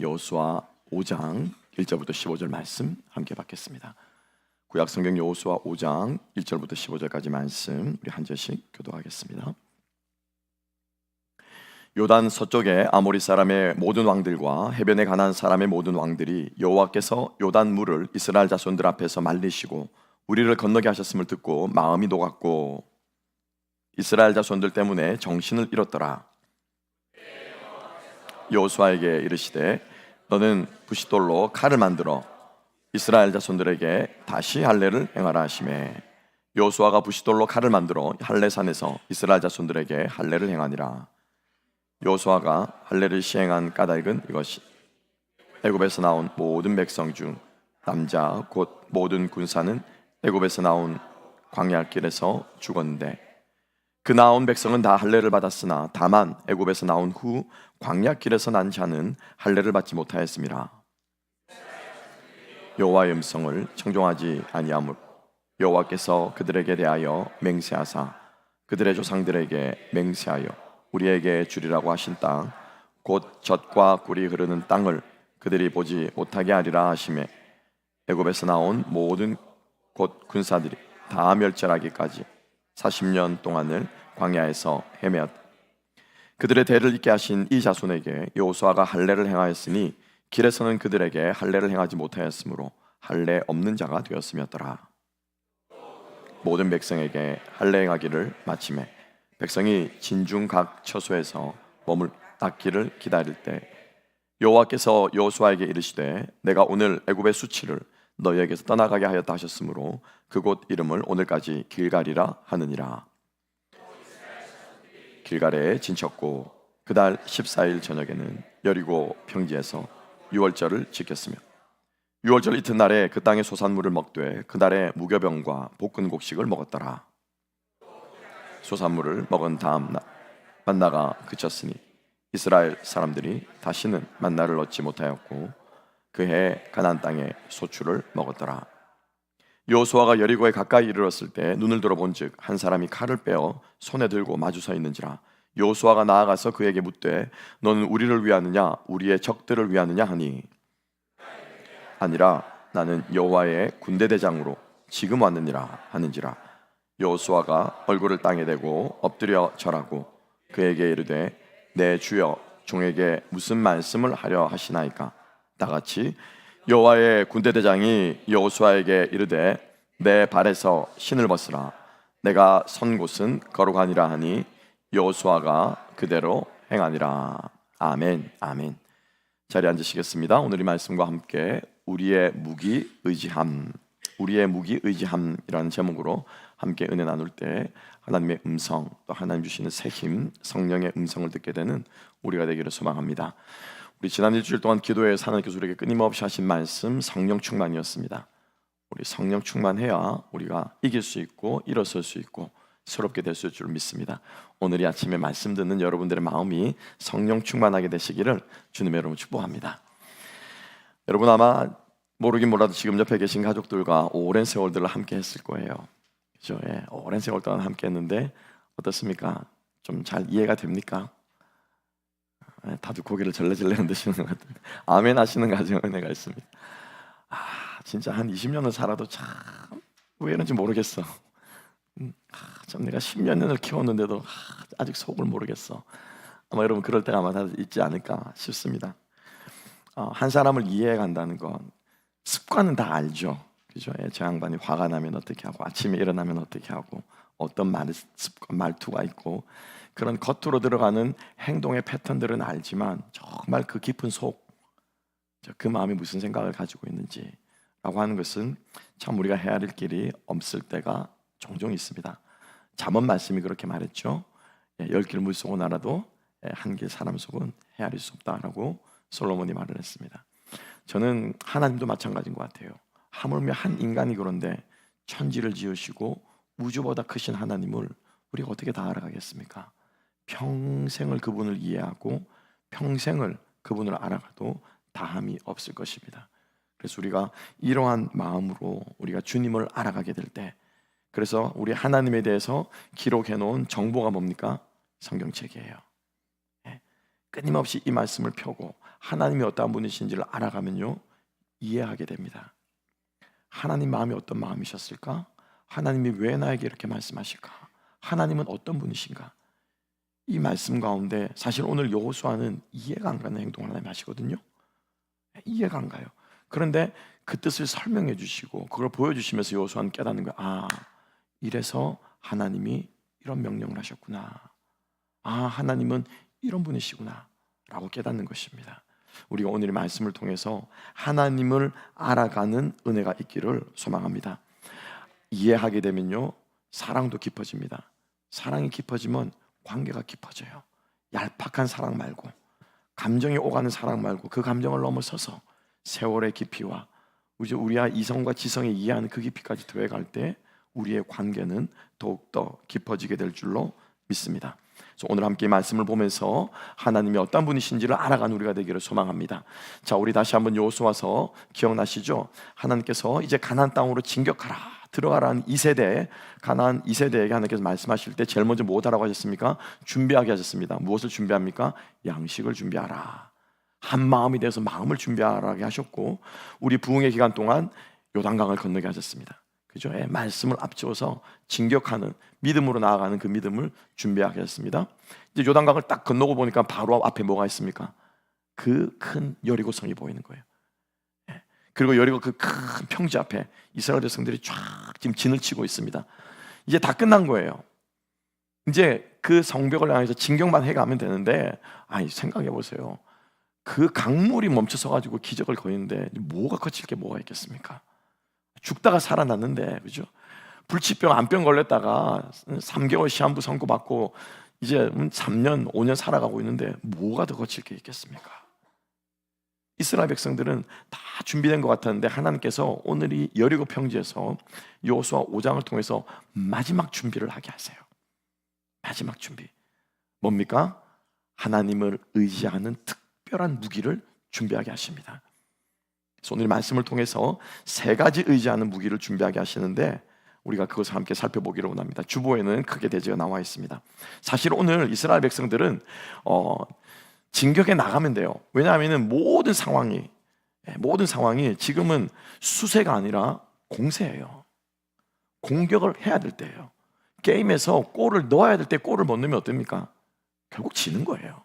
여호수아 5장 1절부터 15절 말씀 함께 받겠습니다. 구약 성경 여호수아 5장 1절부터 15절까지 말씀 우리 한 절씩 교도하겠습니다. 요단 서쪽에 아모리 사람의 모든 왕들과 해변에 가나안 사람의 모든 왕들이 여호와께서 요단 물을 이스라엘 자손들 앞에서 말리시고 우리를 건너게 하셨음을 듣고 마음이 녹았고 이스라엘 자손들 때문에 정신을 잃었더라. 여호수아에게 이르시되 너는 부싯돌로 칼을 만들어 이스라엘 자손들에게 다시 할례를 행하라 하시매 여호수아가 부싯돌로 칼을 만들어 할례산에서 이스라엘 자손들에게 할례를 행하니라. 여호수아가 할례를 시행한 까닭은 이것이 애굽에서 나온 모든 백성 중 남자 곧 모든 군사는 애굽에서 나온 광야길에서 죽었는데 그 나온 백성은 다 할례를 받았으나 다만 애굽에서 나온 후 광야길에서 난 자는 할례를 받지 못하였음이라. 여호와의 음성을 청종하지 아니하므로 여호와께서 그들에게 대하여 맹세하사 그들의 조상들에게 맹세하여 우리에게 주리라고 하신 땅 곧 젖과 꿀이 흐르는 땅을 그들이 보지 못하게 하리라 하시매 애굽에서 나온 모든 곧 군사들이 다 멸절하기까지 40년 동안을 광야에서 헤매었다. 그들의 대를 잇게 하신 이 자손에게 여호수아가 할례를 행하였으니 길에서는 그들에게 할례를 행하지 못하였으므로 할례 없는 자가 되었음이었더라. 모든 백성에게 할례 행하기를 마치매 백성이 진중 각 처소에서 머물 낫기를 기다릴 때 여호와께서 여호수아에게 이르시되 내가 오늘 애굽의 수치를 너희에게서 떠나가게 하였다 하셨으므로 그곳 이름을 오늘까지 길갈이라 하느니라. 길갈에 진쳤고 그달 14일 저녁에는 여리고 평지에서 유월절을 지켰으며 유월절 이튿날에 그 땅의 소산물을 먹되 그날에 무교병과 볶은 곡식을 먹었더라. 소산물을 먹은 다음 날 만나가 그쳤으니 이스라엘 사람들이 다시는 만나를 얻지 못하였고 그해 가나안 땅에 소출을 먹었더라. 여호수아가 여리고에 가까이 이르렀을 때 눈을 들어본즉 한 사람이 칼을 빼어 손에 들고 마주 서 있는지라. 여호수아가 나아가서 그에게 묻되 너는 우리를 위하느냐 우리의 적들을 위하느냐 하니 아니라 나는 여호와의 군대 대장으로 지금 왔느니라 하는지라. 여호수아가 얼굴을 땅에 대고 엎드려 절하고 그에게 이르되 내 주여 종에게 무슨 말씀을 하려 하시나이까. 다같이 여호와의 군대 대장이 여호수아에게 이르되 내 발에서 신을 벗으라. 내가 선 곳은 거룩하니라 하니 여호수아가 그대로 행하니라. 아멘. 아멘. 자리에 앉으시겠습니다. 오늘 이 말씀과 함께 우리의 무기 의지함, 우리의 무기 의지함이라는 제목으로 함께 은혜 나눌 때 하나님의 음성, 또 하나님 주시는 새 힘, 성령의 음성을 듣게 되는 우리가 되기를 소망합니다. 우리 지난 일주일 동안 기도회에서 하나님께서 우리에게 끊임없이 하신 말씀 성령 충만이었습니다. 우리 성령 충만해야 우리가 이길 수 있고 일어설 수 있고 새롭게 될 수 있을 줄 믿습니다. 오늘 이 아침에 말씀 듣는 여러분들의 마음이 성령 충만하게 되시기를 주님의 이름으로 축복합니다. 여러분 아마 모르긴 몰라도 지금 옆에 계신 가족들과 오랜 세월들을 함께 했을 거예요. 그죠? 예, 오랜 세월 동안 함께 했는데 어떻습니까? 좀 잘 이해가 됩니까? 다들 고개를 절레절레 흔드시는 것 같은데 아멘 하시는 가정 은혜가 있습니다. 진짜 한 20년을 살아도 참 왜 이런지 모르겠어. 참 내가 10몇 년을 키웠는데도 아직 속을 모르겠어. 아마 여러분 그럴 때가 아마 다들 있지 않을까 싶습니다. 한 사람을 이해해 간다는 건 습관은 다 알죠. 그죠? 저 양반이 화가 나면 어떻게 하고 아침에 일어나면 어떻게 하고 어떤 말투가 있고 그런 겉으로 들어가는 행동의 패턴들은 알지만 정말 그 깊은 속, 그 마음이 무슨 생각을 가지고 있는지라고 하는 것은 참 우리가 헤아릴 길이 없을 때가 종종 있습니다. 잠언 말씀이 그렇게 말했죠. 10길 물속은 알아도 한 길 사람 속은 헤아릴 수 없다라고 솔로몬이 말을 했습니다. 저는 하나님도 마찬가지인 것 같아요. 하물며 한 인간이 그런데 천지를 지으시고 우주보다 크신 하나님을 우리가 어떻게 다 알아가겠습니까? 평생을 그분을 이해하고 평생을 그분을 알아가도 다함이 없을 것입니다. 그래서 우리가 이러한 마음으로 우리가 주님을 알아가게 될 때, 그래서 우리 하나님에 대해서 기록해 놓은 정보가 뭡니까? 성경책이에요. 끊임없이 이 말씀을 펴고 하나님이 어떠한 분이신지를 알아가면요, 이해하게 됩니다. 하나님 마음이 어떤 마음이셨을까? 하나님이 왜 나에게 이렇게 말씀하실까? 하나님은 어떤 분이신가? 이 말씀 가운데 사실 오늘 여호수아는 이해가 안 가는 행동을 하나님 하시거든요. 이해가 안 가요. 그런데 그 뜻을 설명해 주시고 그걸 보여주시면서 여호수아는 깨닫는 거야. 아, 이래서 하나님이 이런 명령을 하셨구나. 아, 하나님은 이런 분이시구나 라고 깨닫는 것입니다. 우리가 오늘 이 말씀을 통해서 하나님을 알아가는 은혜가 있기를 소망합니다. 이해하게 되면요, 사랑도 깊어집니다. 사랑이 깊어지면 관계가 깊어져요. 얄팍한 사랑 말고, 감정이 오가는 사랑 말고, 그 감정을 넘어서서 세월의 깊이와 우리와 이성과 지성이 이해하는 그 깊이까지 더해갈 때 우리의 관계는 더욱더 깊어지게 될 줄로 믿습니다. 그래서 오늘 함께 말씀을 보면서 하나님이 어떤 분이신지를 알아가는 우리가 되기를 소망합니다. 자, 우리 다시 한번 여호수아서 기억나시죠? 하나님께서 이제 가나안 땅으로 진격하라, 들어가라는 2세대, 가나안 2세대에게 하나님께서 말씀하실 때 제일 먼저 무엇하라고 하셨습니까? 준비하게 하셨습니다. 무엇을 준비합니까? 양식을 준비하라. 한 마음이 돼서 마음을 준비하라고 하셨고, 우리 부흥의 기간 동안 요단강을 건너게 하셨습니다. 그죠? 예, 말씀을 앞세워서 진격하는, 믿음으로 나아가는 그 믿음을 준비하게 하셨습니다. 이제 요단강을 딱 건너고 보니까 바로 앞에 뭐가 있습니까? 그 큰 여리고성이 보이는 거예요. 예, 그리고 여리고 그 큰 평지 앞에 이스라엘 백성들이 쫙 지금 진을 치고 있습니다. 이제 다 끝난 거예요. 이제 그 성벽을 향해서 진격만 해가면 되는데, 아니, 생각해 보세요. 그 강물이 멈춰서 가지고 기적을 거리는데 뭐가 거칠 게 뭐가 있겠습니까? 죽다가 살아났는데, 그죠? 불치병, 암병 걸렸다가 3개월 시한부 선고받고 이제 3년, 5년 살아가고 있는데 뭐가 더 거칠 게 있겠습니까? 이스라엘 백성들은 다 준비된 것 같았는데 하나님께서 오늘 이 여리고 평지에서 여호수아 5장을 통해서 마지막 준비를 하게 하세요. 마지막 준비. 뭡니까? 하나님을 의지하는 특별한 무기를 준비하게 하십니다. 그래서 오늘 말씀을 통해서 3가지 의지하는 무기를 준비하게 하시는데 우리가 그것을 함께 살펴보기로 원합니다. 주보에는 크게 대지가 나와 있습니다. 사실 오늘 이스라엘 백성들은 진격에 나가면 돼요. 왜냐하면 모든 상황이 지금은 수세가 아니라 공세예요. 공격을 해야 될 때예요. 게임에서 골을 넣어야 될 때 골을 못 넣으면 어떻습니까? 결국 지는 거예요.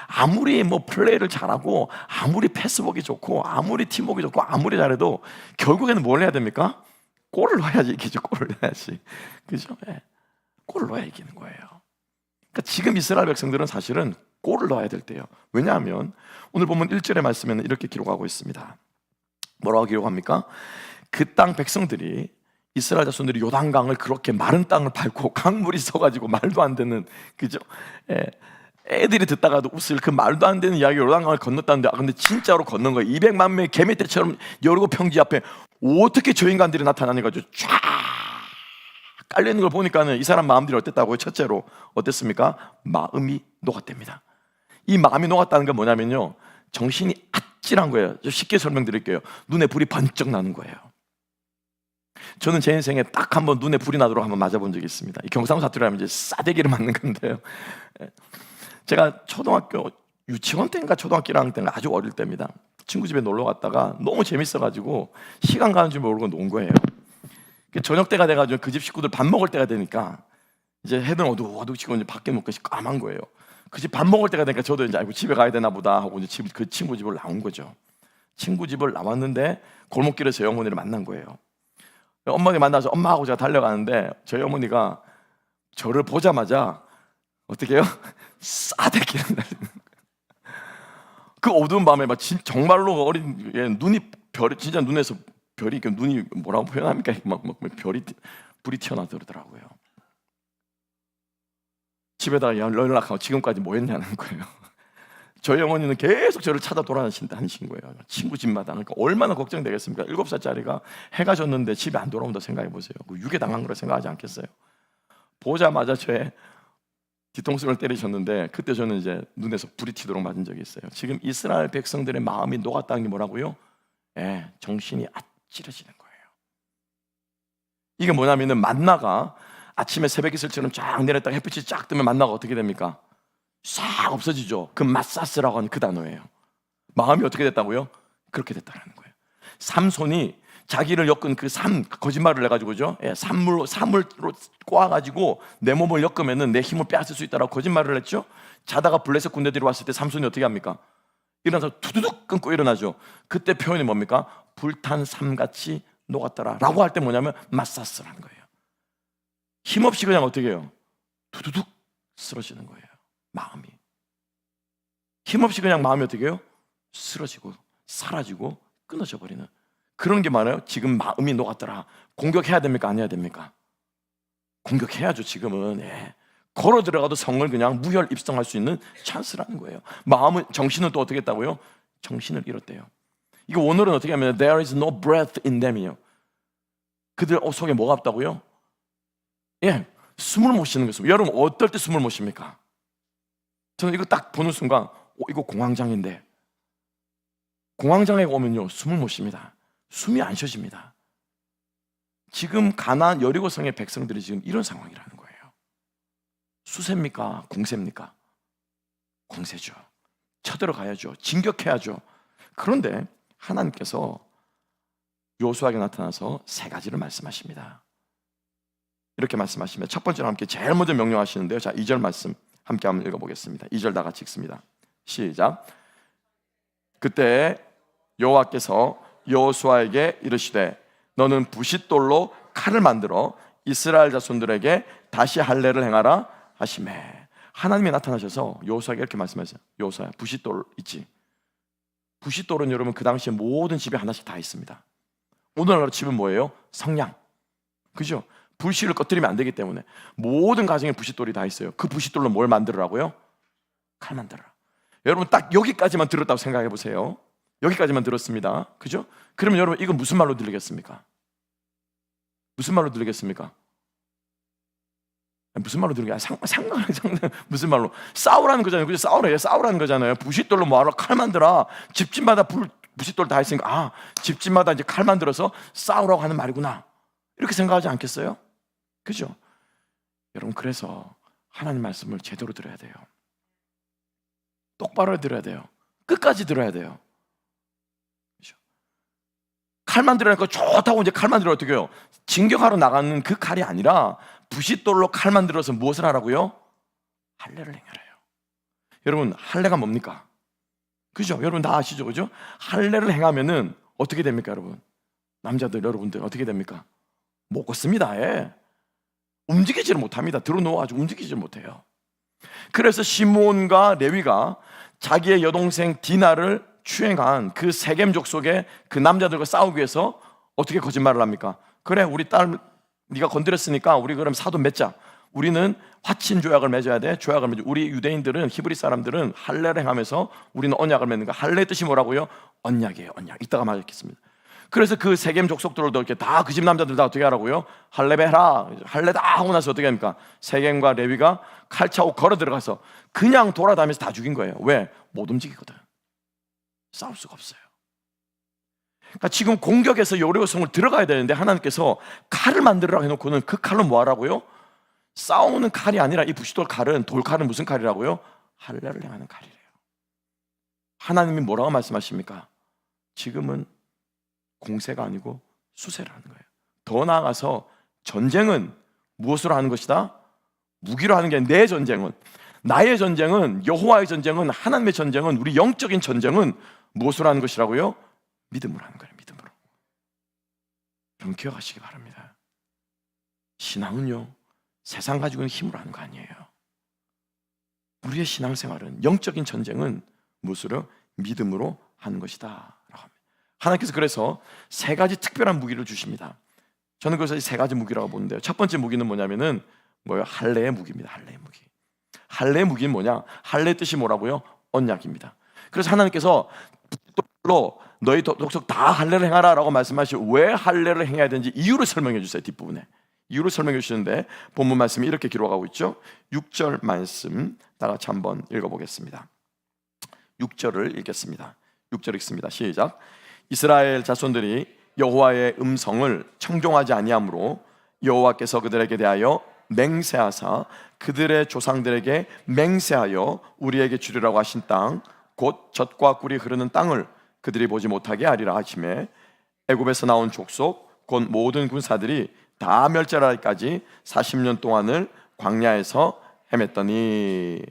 아무리 플레이를 잘하고 아무리 패스복이 좋고 아무리 팀복이 좋고 아무리 잘해도 결국에는 뭘 해야 됩니까? 골을 넣어야지 이기죠. 골을 넣어야지. 그죠? 네. 골을 넣어야 이기는 거예요. 그러니까 지금 이스라엘 백성들은 사실은 골을 넣어야 될 때예요. 왜냐하면 오늘 보면 1절의 말씀에는 이렇게 기록하고 있습니다. 뭐라고 기록합니까? 그 땅 백성들이, 이스라엘 자손들이 요단강을 그렇게 마른 땅을 밟고 강물이 있어가지고 말도 안 되는, 그죠? 애들이 듣다가도 웃을 그 말도 안 되는 이야기, 요단강을 건넜다는데, 근데 진짜로 건넌 거예요. 200만 명의 개미떼처럼 여리고 평지 앞에 어떻게 저 인간들이 나타나니까 쫙 깔려있는 걸 보니까는 이 사람 마음들이 어땠다고요? 첫째로 어땠습니까? 마음이 녹았답니다. 이 마음이 녹았다는 건 뭐냐면요, 정신이 아찔한 거예요. 쉽게 설명드릴게요. 눈에 불이 번쩍 나는 거예요. 저는 제 인생에 딱 한 번 눈에 불이 나도록 한번 맞아본 적이 있습니다. 이 경상도 사투리로 하면 이제 싸대기를 맞는 건데요. 제가 초등학교 유치원 때인가 초등학교 1학년 때인가 아주 어릴 때입니다. 친구 집에 놀러 갔다가 너무 재밌어가지고 시간 가는 줄 모르고 논 거예요. 저녁 때가 돼가지고 그 집 식구들 밥 먹을 때가 되니까 이제 해는 어둑어둑치고 이제 밖에 놓고 까만 거예요. 그 집 밥 먹을 때가 되니까 저도 이제 아이고 집에 가야 되나 보다 하고 이제 그 친구 집을 나온 거죠. 친구 집을 나왔는데 골목길에 저희 어머니를 만난 거예요. 엄마를 만나서 엄마하고 제가 달려가는데 저희 어머니가 저를 보자마자 어떻게 해요? 싸대기를 날리는 거예요. 그 어두운 밤에 막 정말로 어린 눈이 별이 진짜 눈에서 별이 눈이 뭐라고 표현합니까? 막 별이 불이 튀어나오더라고요. 집에다가 연락하고 지금까지 뭐 했냐는 거예요. 저희 어머니는 계속 저를 찾아 돌아다니신 거예요. 친구 집마다. 그러니까 얼마나 걱정되겠습니까? 7살짜리가 해가 졌는데 집에 안 돌아온다 생각해 보세요. 유괴 당한 거라 생각하지 않겠어요? 보자마자 저의 뒤통수를 때리셨는데 그때 저는 이제 눈에서 불이 튀도록 맞은 적이 있어요. 지금 이스라엘 백성들의 마음이 녹았다는 게 뭐라고요? 정신이 아찔해지는 거예요. 이게 뭐냐면은 만나가 아침에 새벽 이슬처럼 쫙 내렸다가 햇빛이 쫙 뜨면 만나가 어떻게 됩니까? 싹 없어지죠. 그 마사스라고 하는 그 단어예요. 마음이 어떻게 됐다고요? 그렇게 됐다는 거예요. 삼손이 자기를 엮은 그 거짓말을 해가지고죠. 산물로 꼬아가지고 내 몸을 엮으면은 내 힘을 빼앗을 수 있다라고 거짓말을 했죠. 자다가 블레셋 군대들이 왔을 때 삼손이 어떻게 합니까? 일어나서 투두둑 끊고 일어나죠. 그때 표현이 뭡니까? 불탄 삼같이 녹았더라 라고 할 때 뭐냐면 마사스라는 거예요. 힘없이 그냥 어떻게 해요? 투두둑 쓰러지는 거예요. 마음이 힘없이 그냥 마음이 어떻게 해요? 쓰러지고 사라지고 끊어져 버리는 그런 게 많아요. 지금 마음이 녹았더라. 공격해야 됩니까? 안 해야 됩니까? 공격해야죠. 지금은 걸어 들어가도 성을 그냥 무혈 입성할 수 있는 찬스라는 거예요. 마음은, 정신은 또 어떻게 했다고요? 정신을 잃었대요. 이거 오늘은 어떻게 하면 there is no breath in them이요. 그들 속에 뭐가 없다고요? 숨을 못 쉬는 것입니다. 여러분 어떨 때 숨을 못 쉽니까? 저는 이거 딱 보는 순간 이거 공황장애인데, 공황장애가 오면요 숨을 못 쉽니다. 숨이 안 쉬어집니다. 지금 가나안 여리고성의 백성들이 지금 이런 상황이라는 거예요. 수세입니까? 공세입니까? 공세죠. 쳐들어가야죠. 진격해야죠. 그런데 하나님께서 요수아에게 나타나서 세 가지를 말씀하십니다. 이렇게 말씀하십니다. 첫 번째로 함께 제일 먼저 명령하시는데요. 자, 2절 말씀 함께 한번 읽어보겠습니다. 2절 다 같이 읽습니다. 시작. 그때 여호와께서 여호수아에게 이르시되 너는 부싯돌로 칼을 만들어 이스라엘 자손들에게 다시 할례를 행하라 하시매. 하나님이 나타나셔서 여호수아에게 이렇게 말씀하세요. 여호수아야, 부싯돌 있지? 부싯돌은 여러분 그 당시에 모든 집에 하나씩 다 있습니다. 오늘날 집은 뭐예요? 성냥, 그죠? 불씨를 꺼뜨리면 안 되기 때문에 모든 가정에 부싯돌이 다 있어요. 그 부싯돌로 뭘 만들으라고요? 칼 만들어라. 여러분 딱 여기까지만 들었다고 생각해 보세요. 여기까지만 들었습니다. 그죠? 그러면 여러분 이거 무슨 말로 들리겠습니까? 무슨 말로 들리겠습니까? 무슨 말로 들리겠어요? 상관 무슨 말로? 싸우라는 거잖아요. 그죠? 싸우라는 거잖아요. 부싯돌로 뭐하러 칼 만들어? 집집마다 부싯돌 다 있으니까 집집마다 이제 칼 만들어서 싸우라고 하는 말이구나. 이렇게 생각하지 않겠어요? 그죠? 여러분 그래서 하나님 말씀을 제대로 들어야 돼요. 똑바로 들어야 돼요. 끝까지 들어야 돼요. 그죠? 칼 만들어니까 좋다고 이제 칼 만들어 어떻게 해요? 진격하러 나가는 그 칼이 아니라 부싯돌로 칼 만들어서 무엇을 하라고요? 할례를 행하래요. 여러분 할례가 뭡니까? 그죠? 여러분 다 아시죠? 그죠? 할례를 행하면은 어떻게 됩니까, 여러분? 남자들 여러분들 어떻게 됩니까? 못 걷습니다. 움직이지를 못합니다. 들어놓아가지고 움직이지를 못해요. 그래서 시므온과 레위가 자기의 여동생 디나를 추행한 그 세겜 족속의 그 남자들과 싸우기 위해서 어떻게 거짓말을 합니까? 그래, 우리 딸 네가 건드렸으니까 우리 그럼 사돈 맺자. 우리는 화친 조약을 맺어야 돼. 조약을 맺어. 우리 유대인들은, 히브리 사람들은 할례를 행하면서 우리는 언약을 맺는 거. 할례의 뜻이 뭐라고요? 언약이에요. 언약. 이따가 말하겠습니다. 그래서 그 세겜 족속들도 이렇게 다 그 집 남자들 다 어떻게 하라고요? 할례 해라. 할례 다 하고 나서 어떻게 합니까? 세겜과 레위가 칼 차고 걸어 들어가서 그냥 돌아다니면서 다 죽인 거예요. 왜? 못 움직이거든. 싸울 수가 없어요. 그러니까 지금 공격해서 여리고성을 들어가야 되는데 하나님께서 칼을 만들으라고 해놓고는 그 칼로 뭐 하라고요? 싸우는 칼이 아니라 이 부싯돌 칼은, 돌칼은 무슨 칼이라고요? 할례를 행하는 칼이래요. 하나님이 뭐라고 말씀하십니까? 지금은 공세가 아니고 수세라는 거예요. 더 나아가서 전쟁은 무엇으로 하는 것이다? 무기로 하는 게 아니라 내 전쟁은, 나의 전쟁은, 여호와의 전쟁은, 하나님의 전쟁은, 우리 영적인 전쟁은 무엇으로 하는 것이라고요? 믿음으로 하는 거예요. 믿음으로. 여러분 기억하시기 바랍니다. 신앙은요 세상 가지고 있는 힘으로 하는 거 아니에요. 우리의 신앙생활은, 영적인 전쟁은 무엇으로? 믿음으로 하는 것이다 라고 합니다. 하나님께서 그래서 세 가지 특별한 무기를 주십니다. 저는 그래서 이 세 가지 무기라고 보는데요. 첫 번째 무기는 뭐냐면은 뭐예요? 할례의 무기입니다. 할례의 무기. 할례의 무기는 뭐냐? 할례의 뜻이 뭐라고요? 언약입니다. 그래서 하나님께서 로 너희 족속 다 할례를 행하라 라고 말씀하시고 왜 할례를 행해야 되는지 이유를 설명해 주세요. 뒷부분에 이유를 설명해 주시는데 본문 말씀이 이렇게 기록하고 있죠. 6절 말씀 다 같이 한번 읽어보겠습니다. 6절을 읽겠습니다. 6절 읽습니다. 시작. 이스라엘 자손들이 여호와의 음성을 청종하지 아니하므로 여호와께서 그들에게 대하여 맹세하사 그들의 조상들에게 맹세하여 우리에게 주리라고 하신 땅 곧 젖과 꿀이 흐르는 땅을 그들이 보지 못하게 하리라 하시매 애굽에서 나온 족속 곧 모든 군사들이 다 멸절하기까지 40년 동안을 광야에서 헤맸더니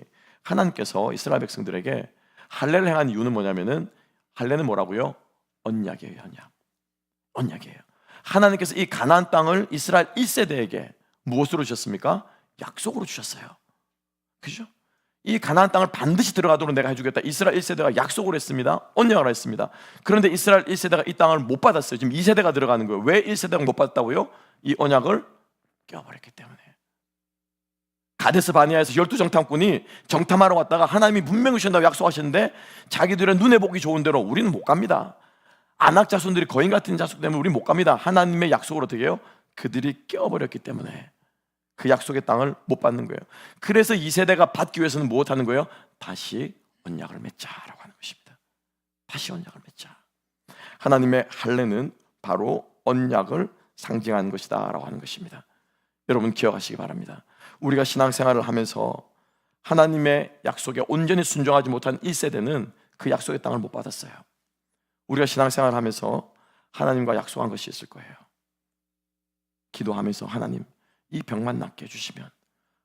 하나님께서 이스라엘 백성들에게 할례를 행한 이유는 뭐냐면은 할례는 뭐라고요? 언약이에요. 언약이에요. 하나님께서 이 가나안 땅을 이스라엘 1세대에게 무엇으로 주셨습니까? 약속으로 주셨어요. 그죠? 이 가나안 땅을 반드시 들어가도록 내가 해주겠다. 이스라엘 1세대가 약속을 했습니다. 언약을 했습니다. 그런데 이스라엘 1세대가 이 땅을 못 받았어요. 지금 2세대가 들어가는 거예요. 왜 1세대가 못 받았다고요? 이 언약을 깨어버렸기 때문에. 가데스 바니아에서 12정탐꾼이 정탐하러 왔다가 하나님이 분명히 주신다고 약속하셨는데 자기들의 눈에 보기 좋은 대로 우리는 못 갑니다. 아낙 자손들이 거인 같은 자손 때문에 우리는 못 갑니다. 하나님의 약속을 어떻게 해요? 그들이 깨어버렸기 때문에 그 약속의 땅을 못 받는 거예요. 그래서 2세대가 받기 위해서는 무엇하는 거예요? 다시 언약을 맺자라고 하는 것입니다. 다시 언약을 맺자. 하나님의 할례는 바로 언약을 상징하는 것이다 라고 하는 것입니다. 여러분 기억하시기 바랍니다. 우리가 신앙생활을 하면서 하나님의 약속에 온전히 순종하지 못한 1세대는 그 약속의 땅을 못 받았어요. 우리가 신앙생활을 하면서 하나님과 약속한 것이 있을 거예요. 기도하면서 하나님 이 병만 낫게 해주시면,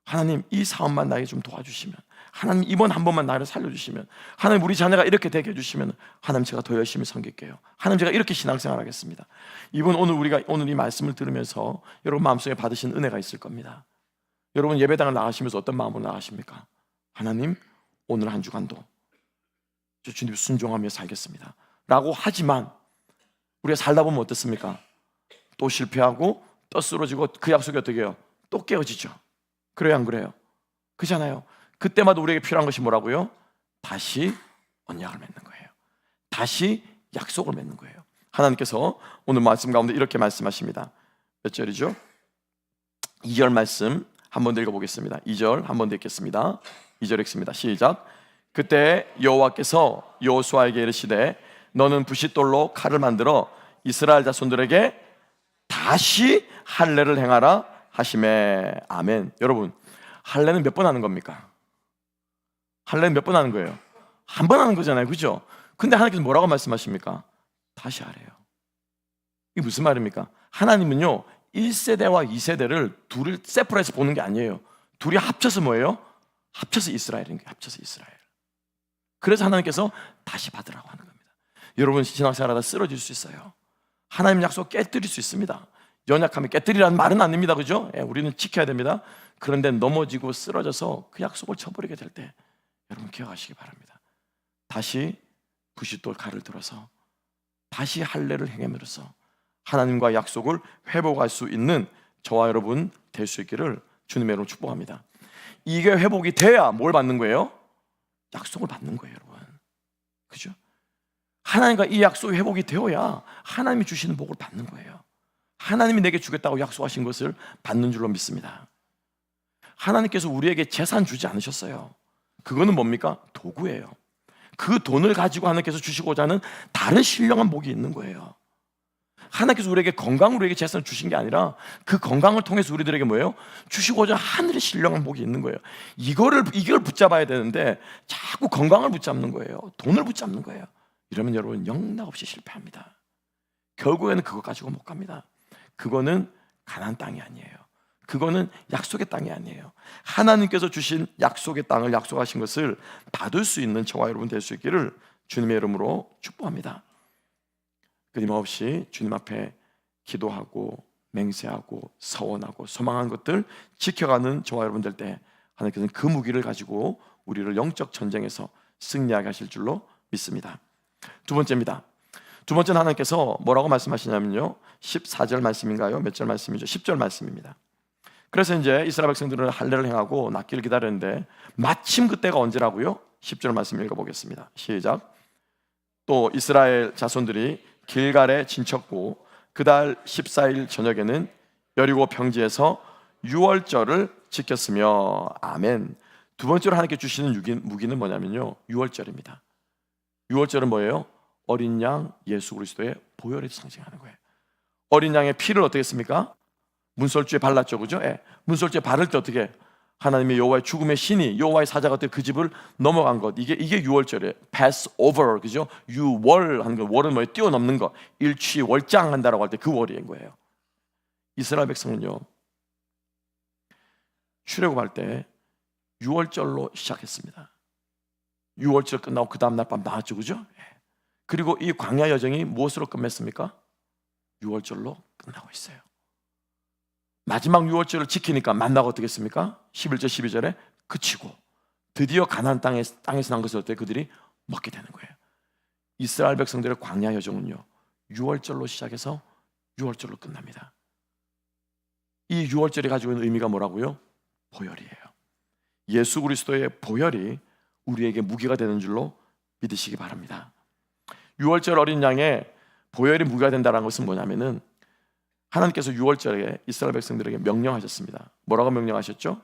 하나님 이 사업만 나에게 좀 도와주시면, 하나님 이번 한 번만 나를 살려주시면, 하나님 우리 자녀가 이렇게 되게 해주시면 하나님 제가 더 열심히 섬길게요. 하나님 제가 이렇게 신앙생활 하겠습니다. 이번 우리가 오늘 이 말씀을 들으면서 여러분 마음속에 받으신 은혜가 있을 겁니다. 여러분 예배당을 나가시면서 어떤 마음으로 나가십니까? 하나님 오늘 한 주간도 저 주님 순종하며 살겠습니다 라고 하지만 우리가 살다 보면 어떻습니까? 또 실패하고 또 쓰러지고 그 약속이 어떻게 해요? 또 깨어지죠. 그래요 안 그래요? 그렇잖아요. 그때마다 우리에게 필요한 것이 뭐라고요? 다시 언약을 맺는 거예요. 다시 약속을 맺는 거예요. 하나님께서 오늘 말씀 가운데 이렇게 말씀하십니다. 몇 절이죠? 2절 말씀 한 번 더 읽어보겠습니다. 2절 한 번 더 읽겠습니다. 2절 읽습니다. 시작. 그때 여호와께서 여호수아에게 이르시되 너는 부싯돌로 칼을 만들어 이스라엘 자손들에게 다시 할례를 행하라 하시매. 아멘. 여러분 할례는 몇 번 하는 겁니까? 할례는 몇 번 하는 거예요? 한 번 하는 거잖아요. 그죠? 근데 하나님께서 뭐라고 말씀하십니까? 다시 하래요. 이게 무슨 말입니까? 하나님은요 1세대와 2세대를 둘을 세퍼레이트해서 보는 게 아니에요. 둘이 합쳐서 뭐예요? 합쳐서 이스라엘인 거예요. 합쳐서 이스라엘. 그래서 하나님께서 다시 받으라고 하는 겁니다. 여러분 신앙생활하다 쓰러질 수 있어요. 하나님 약속 깨뜨릴 수 있습니다. 연약하면 깨뜨리라는 말은 아닙니다. 그죠? 우리는 지켜야 됩니다. 그런데 넘어지고 쓰러져서 그 약속을 쳐버리게 될 때 여러분 기억하시기 바랍니다. 다시 부싯돌 칼을 들어서 다시 할례를 행함으로써 하나님과 약속을 회복할 수 있는 저와 여러분 될 수 있기를 주님의 이름으로 축복합니다. 이게 회복이 돼야 뭘 받는 거예요? 약속을 받는 거예요, 여러분. 그죠? 하나님과 이 약속이 회복이 되어야 하나님이 주시는 복을 받는 거예요. 하나님이 내게 주겠다고 약속하신 것을 받는 줄로 믿습니다. 하나님께서 우리에게 재산 주지 않으셨어요. 그거는 뭡니까? 도구예요. 그 돈을 가지고 하나님께서 주시고자 하는 다른 신령한 복이 있는 거예요. 하나님께서 우리에게 건강을 우리에게 재산을 주신 게 아니라 그 건강을 통해서 우리들에게 뭐예요? 주시고자 하늘의 신령한 복이 있는 거예요. 이걸 붙잡아야 되는데 자꾸 건강을 붙잡는 거예요. 돈을 붙잡는 거예요. 이러면 여러분 영락없이 실패합니다. 결국에는 그거 가지고 못 갑니다. 그거는 가나안 땅이 아니에요. 그거는 약속의 땅이 아니에요. 하나님께서 주신 약속의 땅을 약속하신 것을 받을 수 있는 저와 여러분 될 수 있기를 주님의 이름으로 축복합니다. 끊임없이 주님 앞에 기도하고 맹세하고 서원하고 소망한 것들 지켜가는 저와 여러분 될 때 하나님께서는 그 무기를 가지고 우리를 영적 전쟁에서 승리하게 하실 줄로 믿습니다. 두 번째입니다. 두 번째는 하나님께서 뭐라고 말씀하시냐면요 14절 말씀인가요? 몇 절 말씀이죠? 10절 말씀입니다. 그래서 이제 이스라엘 백성들은 할례를 행하고 낫기를 기다렸는데 마침 그때가 언제라고요? 10절 말씀 읽어보겠습니다. 시작. 또 이스라엘 자손들이 길갈에 진쳤고 그달 14일 저녁에는 여리고 평지에서 유월절을 지켰으며. 아멘. 두 번째로 하나님께 주시는 무기는 뭐냐면요 6월절입니다. 6월절은 뭐예요? 어린 양 예수 그리스도의 보혈을 상징하는 거예요. 어린 양의 피를 어떻게 했습니까? 문설주에 발랐죠, 그죠? 예. 문설주에 바를 때 어떻게 하나님의 여호와의 죽음의 신이 여호와의 사자가 그 집을 넘어간 것, 이게 유월절이에요. pass over, 그죠? 유월 하는 거, 월은 뭐예요? 뛰어넘는 거, 일취월장한다라고 할 때 그 월인 거예요. 이스라엘 백성은요, 출애굽할 때 유월절로 시작했습니다. 유월절 끝나고 그 다음 날 밤 나왔죠, 그죠? 그리고 이 광야 여정이 무엇으로 끝맺습니까? 유월절로 끝나고 있어요. 마지막 유월절을 지키니까 만나가 어떻게 했습니까? 11절 12절에 그치고 드디어 가나안 땅에서 난 것을 어때 그들이 먹게 되는 거예요. 이스라엘 백성들의 광야 여정은요, 유월절로 시작해서 유월절로 끝납니다. 이 유월절이 가지고 있는 의미가 뭐라고요? 보혈이에요. 예수 그리스도의 보혈이 우리에게 무기가 되는 줄로 믿으시기 바랍니다. 유월절 어린 양의 보혈이 무기가 된다는 것은 뭐냐면은, 하나님께서 유월절에 이스라엘 백성들에게 명령하셨습니다. 뭐라고 명령하셨죠?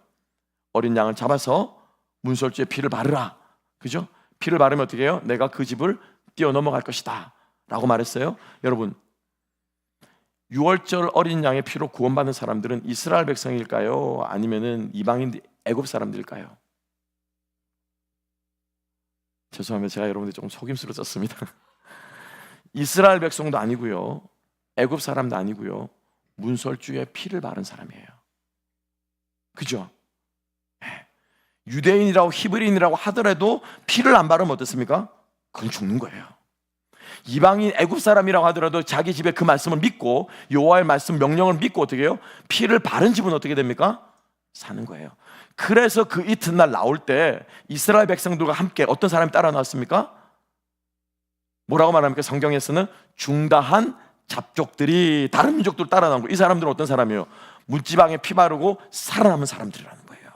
어린 양을 잡아서 문설주에 피를 바르라, 그죠? 피를 바르면 어떻게 해요? 내가 그 집을 뛰어넘어갈 것이다 라고 말했어요. 여러분, 유월절 어린 양의 피로 구원받는 사람들은 이스라엘 백성일까요? 아니면은 이방인 애굽 사람들일까요? 죄송합니다. 제가 여러분들 조금 속임수로 썼습니다. 이스라엘 백성도 아니고요, 애굽 사람도 아니고요, 문설주에 피를 바른 사람이에요. 그죠? 유대인이라고 히브리인이라고 하더라도 피를 안 바르면 어떻습니까? 그건 죽는 거예요. 이방인 애굽 사람이라고 하더라도 자기 집에 그 말씀을 믿고 여호와의 말씀 명령을 믿고 어떻게 해요? 피를 바른 집은 어떻게 됩니까? 사는 거예요. 그래서 그 이튿날 나올 때 이스라엘 백성들과 함께 어떤 사람이 따라 나왔습니까? 뭐라고 말합니까? 성경에서는 중다한 잡족들이, 다른 민족들 따라 나온 거예요. 이 사람들은 어떤 사람이에요? 문지방에 피 바르고 살아남은 사람들이라는 거예요.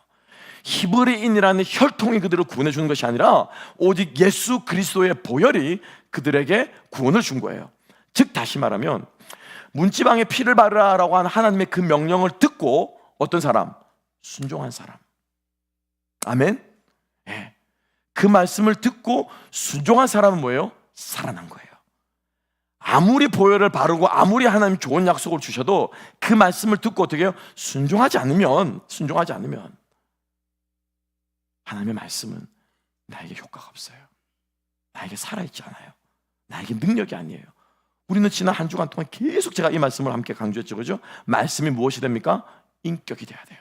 히브리인이라는 혈통이 그들을 구원해 주는 것이 아니라 오직 예수 그리스도의 보혈이 그들에게 구원을 준 거예요. 즉 다시 말하면 문지방에 피를 바르라라고 한 하나님의 그 명령을 듣고 어떤 사람? 순종한 사람. 아멘? 네. 그 말씀을 듣고 순종한 사람은 뭐예요? 살아난 거예요. 아무리 보혈을 바르고 아무리 하나님 좋은 약속을 주셔도 그 말씀을 듣고 어떻게 해요? 순종하지 않으면 하나님의 말씀은 나에게 효과가 없어요. 나에게 살아있지 않아요. 나에게 능력이 아니에요. 우리는 지난 한 주간 동안 계속 제가 이 말씀을 함께 강조했죠, 그죠? 말씀이 무엇이 됩니까? 인격이 돼야 돼요.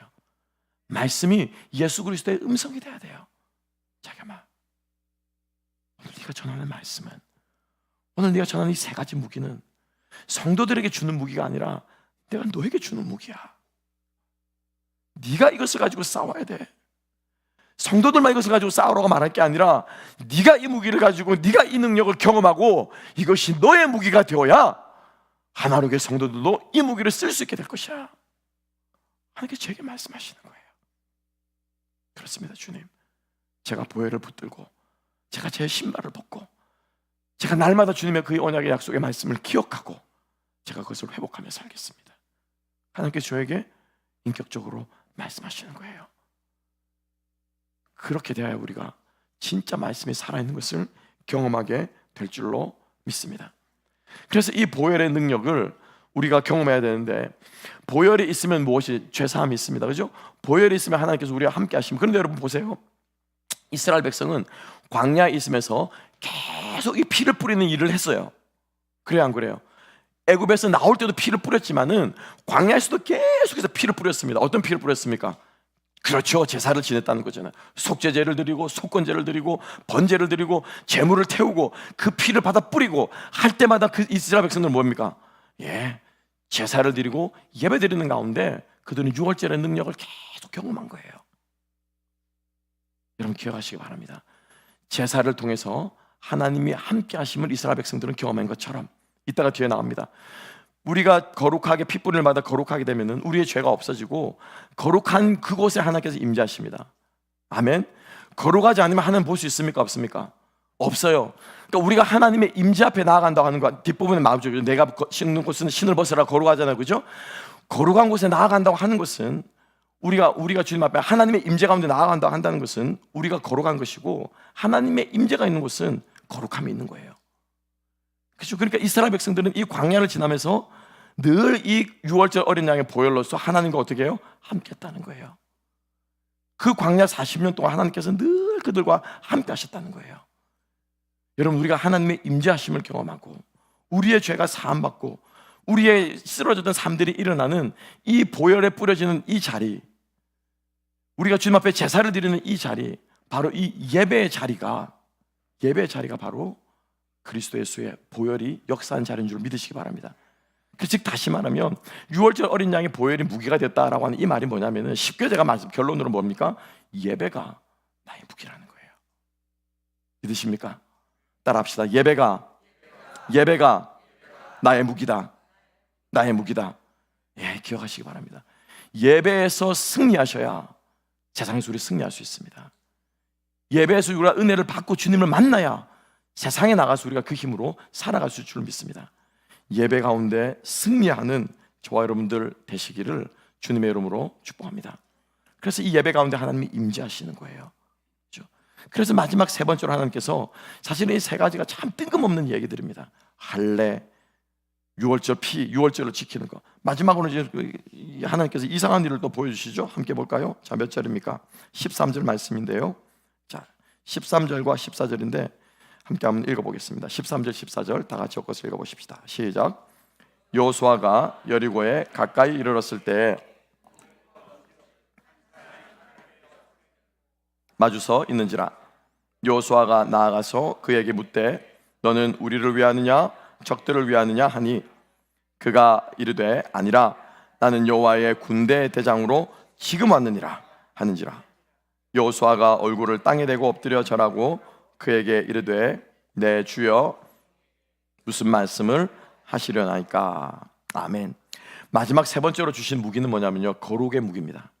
말씀이 예수 그리스도의 음성이 돼야 돼요. 잠깐만, 오늘 네가 전하는 말씀은, 오늘 네가 전하는 이 세 가지 무기는 성도들에게 주는 무기가 아니라 내가 너에게 주는 무기야. 네가 이것을 가지고 싸워야 돼. 성도들만 이것을 가지고 싸우라고 말할 게 아니라 네가 이 무기를 가지고 네가 이 능력을 경험하고 이것이 너의 무기가 되어야 하나로의 성도들도 이 무기를 쓸 수 있게 될 것이야. 하나님께 제게 말씀하시는 거예요. 그렇습니다. 주님, 제가 보혈을 붙들고 제가 제 신발을 벗고 제가 날마다 주님의 그 언약의 약속의 말씀을 기억하고 제가 그것을 회복하며 살겠습니다. 하나님께서 저에게 인격적으로 말씀하시는 거예요. 그렇게 되어야 우리가 진짜 말씀이 살아있는 것을 경험하게 될 줄로 믿습니다. 그래서 이 보혈의 능력을 우리가 경험해야 되는데, 보혈이 있으면 무엇이? 죄사함이 있습니다. 그죠? 보혈이 있으면 하나님께서 우리와 함께 하십니다. 그런데 여러분 보세요. 이스라엘 백성은 광야에 있으면서 계속 이 피를 뿌리는 일을 했어요. 그래요, 안 그래요? 애굽에서 나올 때도 피를 뿌렸지만은 광야에서도 계속해서 피를 뿌렸습니다. 어떤 피를 뿌렸습니까? 그렇죠, 제사를 지냈다는 거잖아요. 속죄제를 드리고 속건제를 드리고 번제를 드리고 제물을 태우고 그 피를 받아 뿌리고 할 때마다 그 이스라엘 백성들은 뭡니까? 제사를 드리고 예배 드리는 가운데 그들은 유월절의 능력을 계속 경험한 거예요. 여러분 기억하시기 바랍니다. 제사를 통해서 하나님이 함께 하심을 이스라엘 백성들은 경험한 것처럼, 이따가 뒤에 나옵니다. 우리가 거룩하게 핏불을 거룩하게 되면은 우리의 죄가 없어지고 거룩한 그곳에 하나님께서 임재하십니다. 아멘. 거룩하지 않으면 하나님 볼 수 있습니까? 없습니까? 없어요. 그러니까 우리가 하나님의 임재 앞에 나아간다고 하는 거 뒷부분에 나오죠. 내가 신는 곳은 신을 벗으라 거룩하잖아요, 그죠? 거룩한 곳에 나아간다고 하는 것은 우리가 주님 앞에 하나님의 임재 가운데 나아간다고 한다는 것은 우리가 거룩한 것이고, 하나님의 임재가 있는 곳은 거룩함이 있는 거예요. 그렇죠? 그러니까 이스라엘 백성들은 이 광야를 지나면서 늘 이 6월절 어린 양의 보혈로서 하나님과 어떻게 해요? 함께 했다는 거예요. 그 광야 40년 동안 하나님께서 늘 그들과 함께 하셨다는 거예요. 여러분, 우리가 하나님의 임재하심을 경험하고 우리의 죄가 사함받고 우리의 쓰러졌던 삶들이 일어나는 이 보혈에 뿌려지는 이 자리, 우리가 주님 앞에 제사를 드리는 이 자리, 바로 이 예배의 자리가 바로 그리스도 예수의 보혈이 역사한 자리인 줄 믿으시기 바랍니다. 즉 다시 말하면 6월절 어린 양의 보혈이 무기가 됐다라고 하는 이 말이 뭐냐면은, 쉽게 제가 말씀 결론으로 뭡니까? 예배가 나의 무기라는 거예요. 믿으십니까? 따라합시다. 예배가 나의 무기다. 나의 무기다. 예, 기억하시기 바랍니다. 예배에서 승리하셔야 세상에서 우리 승리할 수 있습니다. 예배에서 우리가 은혜를 받고 주님을 만나야 세상에 나가서 우리가 그 힘으로 살아갈 수 있을 줄 믿습니다. 예배 가운데 승리하는 저와 여러분들 되시기를 주님의 이름으로 축복합니다. 그래서 이 예배 가운데 하나님이 임재하시는 거예요. 그렇죠? 그래서 마지막 세 번째로 하나님께서, 사실은 이 세 가지가 참 뜬금없는 얘기들입니다. 할례, 6월절 피, 6월절을 지키는 것. 마지막으로 이제 하나님께서 이상한 일을 또 보여주시죠. 함께 볼까요? 자, 몇 절입니까? 13절 말씀인데요. 자, 13절과 14절인데 함께 한번 읽어보겠습니다. 13절, 14절 다 같이 엮어서 읽어보십시다. 시작. 여호수아가 여리고에 가까이 이르렀을 때 마주서 있는지라. 여호수아가 나아가서 그에게 묻되 너는 우리를 위하느냐 적들을 위하느냐 하니, 그가 이르되 아니라 나는 여호와의 군대 대장으로 지금 왔느니라 하는지라. 여호수아가 얼굴을 땅에 대고 엎드려 절하고 그에게 이르되 내 주여 무슨 말씀을 하시려나이까. 아멘. 마지막 세 번째로 주신 무기는 뭐냐면요, 거룩의 무기입니다.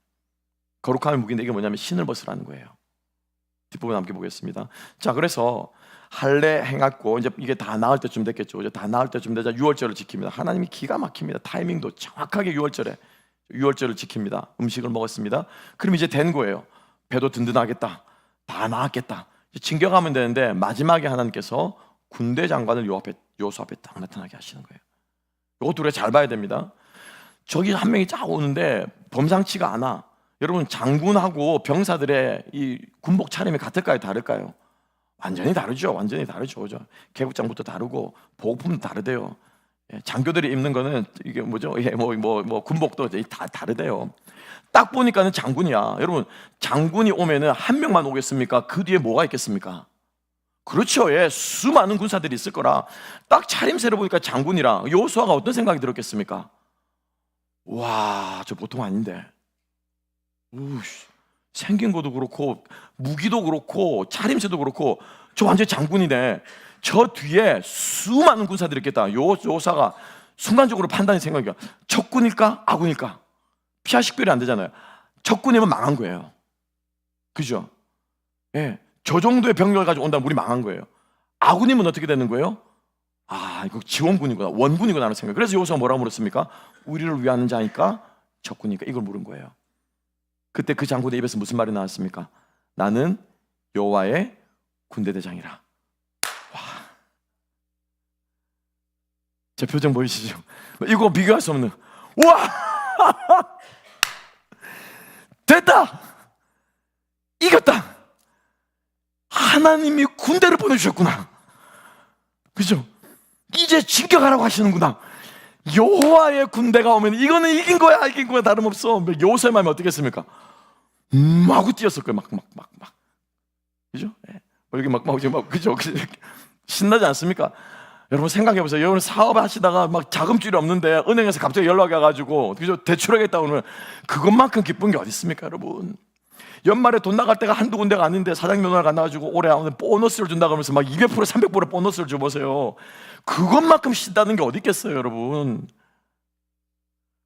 거룩함의 무기인데 이게 뭐냐면 신을 벗으라는 거예요. 뒷부분 함께 보겠습니다. 자, 그래서 할례 행했고 이제 이게 다 나을 때쯤 됐겠죠. 이제 다 나을 때쯤 되자 6월절을 지킵니다. 하나님이 기가 막힙니다. 타이밍도 정확하게 6월절을 지킵니다. 음식을 먹었습니다. 그럼 이제 된 거예요. 배도 든든하겠다. 다 나았겠다. 진격하면 되는데 마지막에 하나님께서 군대 장관을 여호수 앞에 딱 나타나게 하시는 거예요. 이것도 우리가 잘 봐야 됩니다. 저기 한 명이 쫙 오는데 범상치가 않아. 여러분, 장군하고 병사들의 이 군복 차림이 같을까요? 다를까요? 완전히 다르죠. 완전히 다르죠. 그죠? 계급장부터 다르고 보급품도 다르대요. 장교들이 입는 거는 이게 뭐죠? 군복도 다 다르대요. 딱 보니까는 장군이야. 여러분, 장군이 오면은 한 명만 오겠습니까? 그 뒤에 뭐가 있겠습니까? 그렇죠. 예, 수많은 군사들이 있을 거라. 딱 차림새를 보니까 장군이라. 여호수아가 어떤 생각이 들었겠습니까? 와, 저 보통 아닌데. 생긴 것도 그렇고 무기도 그렇고 차림새도 그렇고 저 완전 장군이네. 저 뒤에 수많은 군사들이 있겠다. 여호수아가 순간적으로 판단이 생각이야. 적군일까? 아군일까? 피하 식별이 안 되잖아요. 적군이면 망한 거예요. 그죠? 예, 저 정도의 병력을 가지고 온다면 우리 망한 거예요. 아군이면 어떻게 되는 거예요? 아, 이거 지원군이구나, 원군이구나 하는 생각. 그래서 여호수아가 뭐라고 물었습니까? 우리를 위하는 자니까 적군이니까, 이걸 물은 거예요. 그때 그 장군의 입에서 무슨 말이 나왔습니까? 나는 여호와의 군대 대장이라. 와, 제 표정 보이시죠? 이거 비교할 수 없는, 와, 됐다, 이겼다. 하나님이 군대를 보내주셨구나. 그죠? 이제 진격하라고 하시는구나. 여호와의 군대가 오면 이거는 이긴 거야 다름없어. 여호수아의 마음이 어떻겠습니까? 하고 뛰었을 거예요. 막. 그죠? 여기 막 그죠? 신나지 않습니까? 여러분 생각해 보세요. 여러분 사업 하시다가 막 자금줄이 없는데 은행에서 갑자기 연락이 와가지고, 그죠? 대출하겠다 오면 그것만큼 기쁜 게 어디 있습니까, 여러분? 연말에 돈 나갈 때가 한두 군데가 아닌데 사장님 전화가 안 나가지고 올해 보너스를 준다 그러면서 막 200% 300% 보너스를 줘보세요. 그것만큼 신다는 게 어디 있겠어요, 여러분?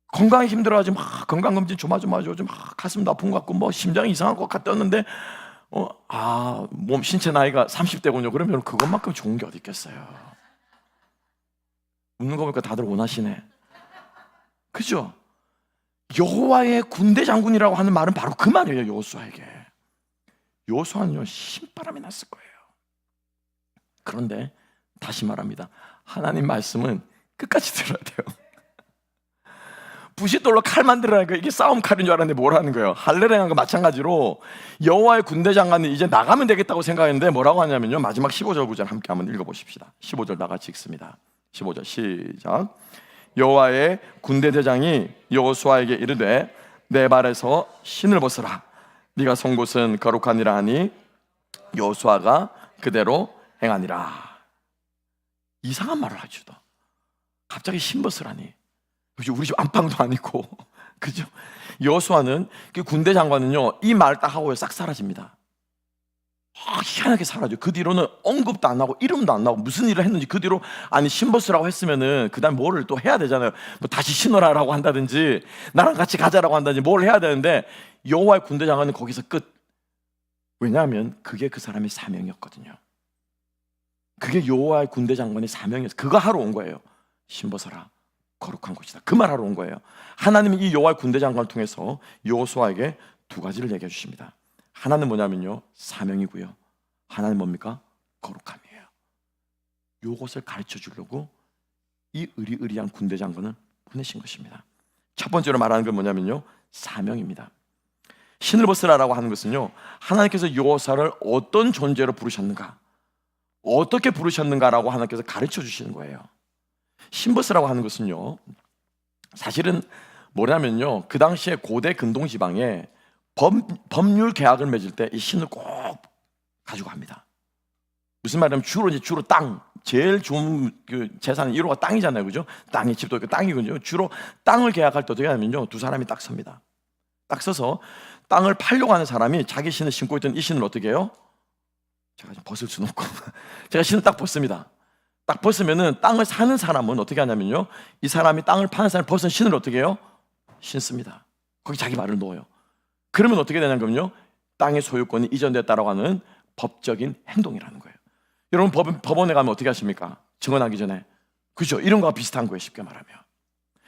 건강이 힘들어가지고 막 건강검진 조마조마하죠. 막 가슴 아픈 것 같고 뭐 심장이 이상한 것 같았는데 몸 신체 나이가 30대군요. 그러면 그것만큼 좋은 게 어디 있겠어요? 웃는 거 보니까 다들 원하시네. 그죠? 여호와의 군대 장군이라고 하는 말은 바로 그 말이에요. 여호수아에게. 여호수아는요, 신바람이 났을 거예요. 그런데 다시 말합니다. 하나님 말씀은 끝까지 들어야 돼요. 부싯돌로 칼 만들어라니까 이게 싸움 칼인 줄 알았는데 뭐라는 거예요? 할례라는 거 마찬가지로 여호와의 군대 장관이 이제 나가면 되겠다고 생각했는데 뭐라고 하냐면요, 마지막 15절 구절 함께 한번 읽어보십시다. 15절 다 같이 읽습니다. 15절 시작. 여호와의 군대 대장이 여호수아에게 이르되 내 발에서 신을 벗으라. 네가 선 곳은 거룩하니라 하니 여호수아가 그대로 행하니라. 이상한 말을 하죠. 갑자기 신 벗으라니. 그죠? 우리 집 안방도 아니고, 그죠? 여호수아는 그 군대 장관은요, 이 말 딱 하고 싹 사라집니다. 희한하게 사라져요. 그 뒤로는 언급도 안 하고 이름도 안 나오고 무슨 일을 했는지 그 뒤로, 아니 신벗으라고 했으면은 그 다음 뭐를 또 해야 되잖아요. 뭐 다시 신어라라고 한다든지 나랑 같이 가자라고 한다든지 뭘 해야 되는데 여호와의 군대 장관은 거기서 끝. 왜냐하면 그게 그 사람의 사명이었거든요. 그게 여호와의 군대 장관의 사명이었어요. 그거 하러 온 거예요. 신벗어라, 거룩한 곳이다. 그 말 하러 온 거예요. 하나님이 이 여호와의 군대 장관을 통해서 여호수아에게 두 가지를 얘기해 주십니다. 하나는 뭐냐면요, 사명이고요. 하나는 뭡니까? 거룩함이에요. 요것을 가르쳐 주려고 이 의리의리한 군대 장관을 보내신 것입니다. 첫 번째로 말하는 건 뭐냐면요, 사명입니다. 신을 벗으라라고 하는 것은요, 하나님께서 여호수아를 어떤 존재로 부르셨는가, 어떻게 부르셨는가라고 하나님께서 가르쳐 주시는 거예요. 신벗으라고 하는 것은요, 사실은 뭐냐면요, 그 당시에 고대 근동 지방에 법률 계약을 맺을 때 이 신을 꼭 가지고 갑니다. 무슨 말이냐면 주로 땅, 제일 좋은 그 재산은 1호가 땅이잖아요, 그죠? 땅이 집도 있고 땅이군요. 주로 땅을 계약할 때 어떻게 하냐면요, 두 사람이 딱 섭니다. 딱 서서 땅을 팔려고 하는 사람이 자기 신을 신고 있던 이 신을 어떻게 해요? 제가 좀 벗을 수는 없고 제가 신을 딱 벗습니다. 딱 벗으면은 땅을 사는 사람은 어떻게 하냐면요, 이 사람이 땅을 파는 사람이 벗은 신을 어떻게 해요? 신습니다. 거기 자기 말을 넣어요. 그러면 어떻게 되냐면요, 땅의 소유권이 이전됐다라고 하는 법적인 행동이라는 거예요. 여러분 법원에 가면 어떻게 하십니까? 증언하기 전에, 그죠? 이런 거와 비슷한 거예요, 쉽게 말하면.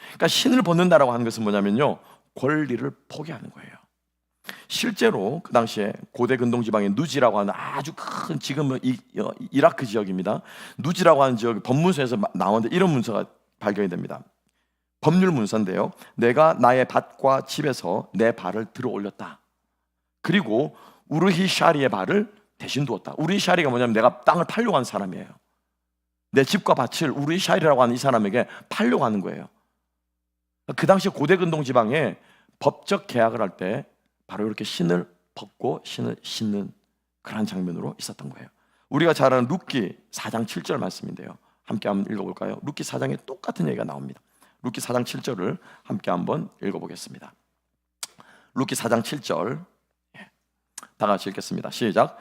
그러니까 신을 벗는다라고 하는 것은 뭐냐면요, 권리를 포기하는 거예요. 실제로 그 당시에 고대 근동 지방의 누지라고 하는 아주 큰, 지금은 이라크 지역입니다. 누지라고 하는 지역 법문서에서 나오는데 이런 문서가 발견이 됩니다. 법률 문서인데요, 내가 나의 밭과 집에서 내 발을 들어 올렸다. 그리고 우르히샤리의 발을 대신 두었다. 우르히샤리가 뭐냐면 내가 땅을 팔려고 하는 사람이에요. 내 집과 밭을 우르히샤리라고 하는 이 사람에게 팔려고 하는 거예요. 그 당시 고대 근동 지방에 법적 계약을 할 때 바로 이렇게 신을 벗고 신을 신는 그런 장면으로 있었던 거예요. 우리가 잘 아는 룻기 4장 7절 말씀인데요, 함께 한번 읽어볼까요? 룻기 4장에 똑같은 얘기가 나옵니다. 룻기 4장 7절을 함께 한번 읽어보겠습니다. 룻기 4장 7절 다 같이 읽겠습니다. 시작.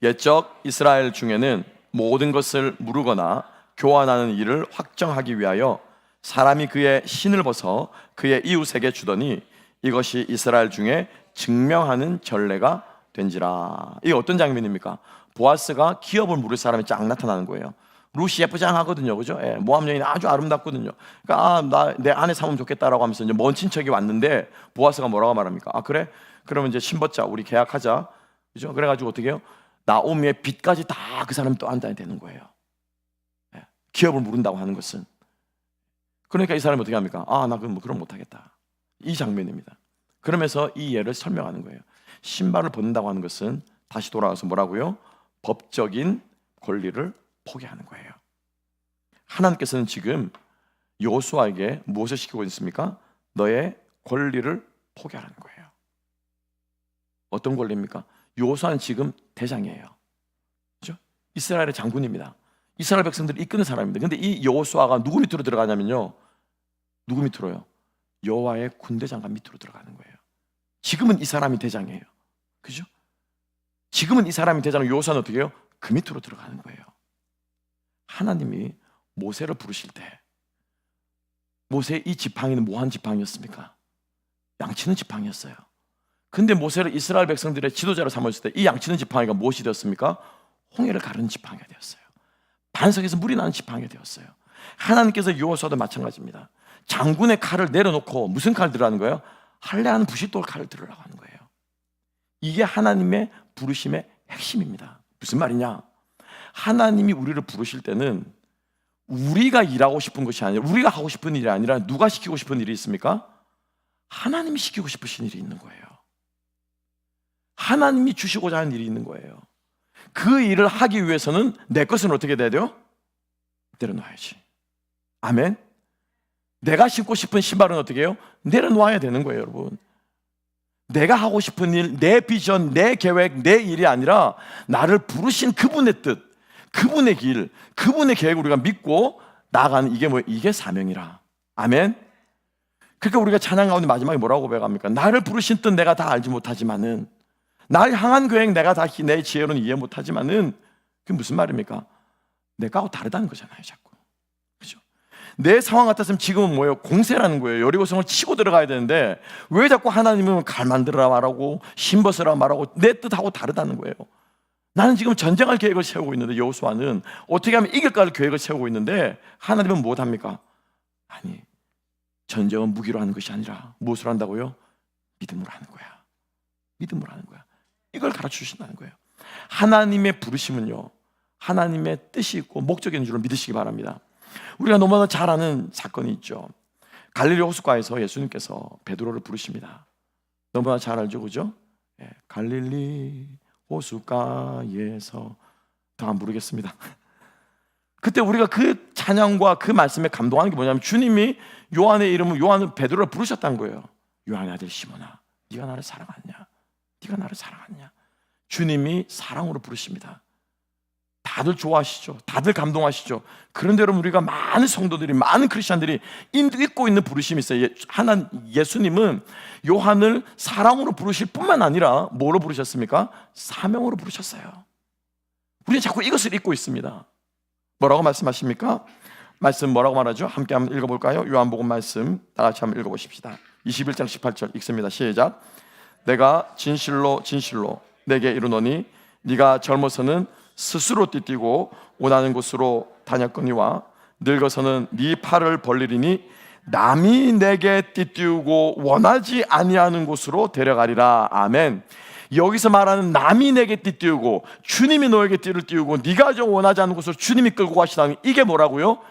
옛적 이스라엘 중에는 모든 것을 무르거나 교환하는 일을 확정하기 위하여 사람이 그의 신을 벗어 그의 이웃에게 주더니 이것이 이스라엘 중에 증명하는 전례가 된지라. 이게 어떤 장면입니까? 보아스가 기업을 물을 사람이 쫙 나타나는 거예요. 룻이 예쁘장하거든요, 그죠? 예, 모함 여인 아주 아름답거든요. 그러니까 나 내 아내 삼으면 좋겠다라고 하면서 이제 먼 친척이 왔는데 보아스가 뭐라고 말합니까? 그래? 그러면 이제 신벗자, 우리 계약하자, 그죠? 그래가지고 어떻게 해요? 나오미의 빚까지 다 그 사람이 또 안다야 되는 거예요. 예, 기업을 물은다고 하는 것은. 그러니까 이 사람이 어떻게 합니까? 나 그럼 못하겠다. 이 장면입니다. 그러면서 이 예를 설명하는 거예요. 신발을 벗는다고 하는 것은 다시 돌아와서 뭐라고요? 법적인 권리를 포기하는 거예요. 하나님께서는 지금 여호수아에게 무엇을 시키고 있습니까? 너의 권리를 포기하라는 거예요. 어떤 권리입니까? 여호수아는 지금 대장이에요, 그렇죠? 이스라엘의 장군입니다. 이스라엘 백성들을 이끄는 사람입니다. 근데 이 여호수아가 누구 밑으로 들어가냐면요, 누구 밑으로요? 여호와의 군대 장관 밑으로 들어가는 거예요. 지금은 이 사람이 대장이에요, 그죠? 지금은 이 사람이 대장이고 여호수아는 어떻게 해요? 그 밑으로 들어가는 거예요. 하나님이 모세를 부르실 때 모세의 이 지팡이는 뭐한 지팡이였습니까? 양치는 지팡이였어요. 근데 모세를 이스라엘 백성들의 지도자로 삼았을 때 이 양치는 지팡이가 무엇이 되었습니까? 홍해를 가르는 지팡이가 되었어요. 반석에서 물이 나는 지팡이가 되었어요. 하나님께서 여호수아도 마찬가지입니다. 장군의 칼을 내려놓고 무슨 칼을 들으라는 거예요? 할례하는 부싯돌 칼을 들으라고 하는 거예요. 이게 하나님의 부르심의 핵심입니다. 무슨 말이냐? 하나님이 우리를 부르실 때는 우리가 일하고 싶은 것이 아니라, 우리가 하고 싶은 일이 아니라 누가 시키고 싶은 일이 있습니까? 하나님이 시키고 싶으신 일이 있는 거예요. 하나님이 주시고자 하는 일이 있는 거예요. 그 일을 하기 위해서는 내 것은 어떻게 돼야 돼요? 내려놔야지. 아멘. 내가 신고 싶은 신발은 어떻게 해요? 내려놓아야 되는 거예요, 여러분. 내가 하고 싶은 일, 내 비전, 내 계획, 내 일이 아니라 나를 부르신 그분의 뜻, 그분의 길, 그분의 계획을 우리가 믿고 나아가는 이게 뭐예요? 이게 사명이라. 아멘. 그러니까 우리가 찬양 가운데 마지막에 뭐라고 고백합니까? 나를 부르신 뜻 내가 다 알지 못하지만은, 날 향한 계획 내가 다 내 지혜로는 이해 못하지만은, 그게 무슨 말입니까? 내가하고 다르다는 거잖아요, 자꾸. 그죠? 내 상황 같았으면 지금은 뭐예요? 공세라는 거예요. 여리고성을 치고 들어가야 되는데 왜 자꾸 하나님은 갈 만들어라 말하고 신벗으라 말하고 내 뜻하고 다르다는 거예요. 나는 지금 전쟁할 계획을 세우고 있는데, 여호수아는 어떻게 하면 이길까를 계획을 세우고 있는데 하나님은 무엇합니까? 아니, 전쟁은 무기로 하는 것이 아니라 무엇으로 한다고요? 믿음으로 하는 거야. 믿음으로 하는 거야. 이걸 가르쳐 주신다는 거예요. 하나님의 부르심은요, 하나님의 뜻이 있고 목적이 있는 줄로 믿으시기 바랍니다. 우리가 너무나 잘 아는 사건이 있죠. 갈릴리 호숫가에서 예수님께서 베드로를 부르십니다. 너무나 잘 알죠, 그죠? 갈릴리 호숫가에서 더 안 부르겠습니다. 그때 우리가 그 찬양과 그 말씀에 감동하는 게 뭐냐면, 주님이 요한의 이름은 요한을 베드로를 부르셨다는 거예요. 요한의 아들 시몬아, 네가 나를 사랑하냐? 네가 나를 사랑하냐? 주님이 사랑으로 부르십니다. 다들 좋아하시죠. 다들 감동하시죠. 그런데 여러분, 우리가 많은 성도들이, 많은 크리스찬들이 잊고 있는 부르심이 있어요. 예수님은 요한을 사랑으로 부르실 뿐만 아니라 뭐로 부르셨습니까? 사명으로 부르셨어요. 우리는 자꾸 이것을 잊고 있습니다. 뭐라고 말씀하십니까? 말씀 뭐라고 말하죠? 함께 한번 읽어볼까요? 요한복음 말씀 다 같이 한번 읽어보십시다. 21장 18절 읽습니다. 시작. 내가 진실로 진실로 내게 이르노니 네가 젊어서는 스스로 띠뛰고 원하는 곳으로 다녔거니와 늙어서는 네 팔을 벌리리니 남이 내게 띠띠우고 원하지 아니하는 곳으로 데려가리라. 아멘. 여기서 말하는 남이 내게 띠띠우고, 주님이 너에게 띠를 띠우고 네가 좀 원하지 않는 곳으로 주님이 끌고 가시다는, 이게 뭐라고요?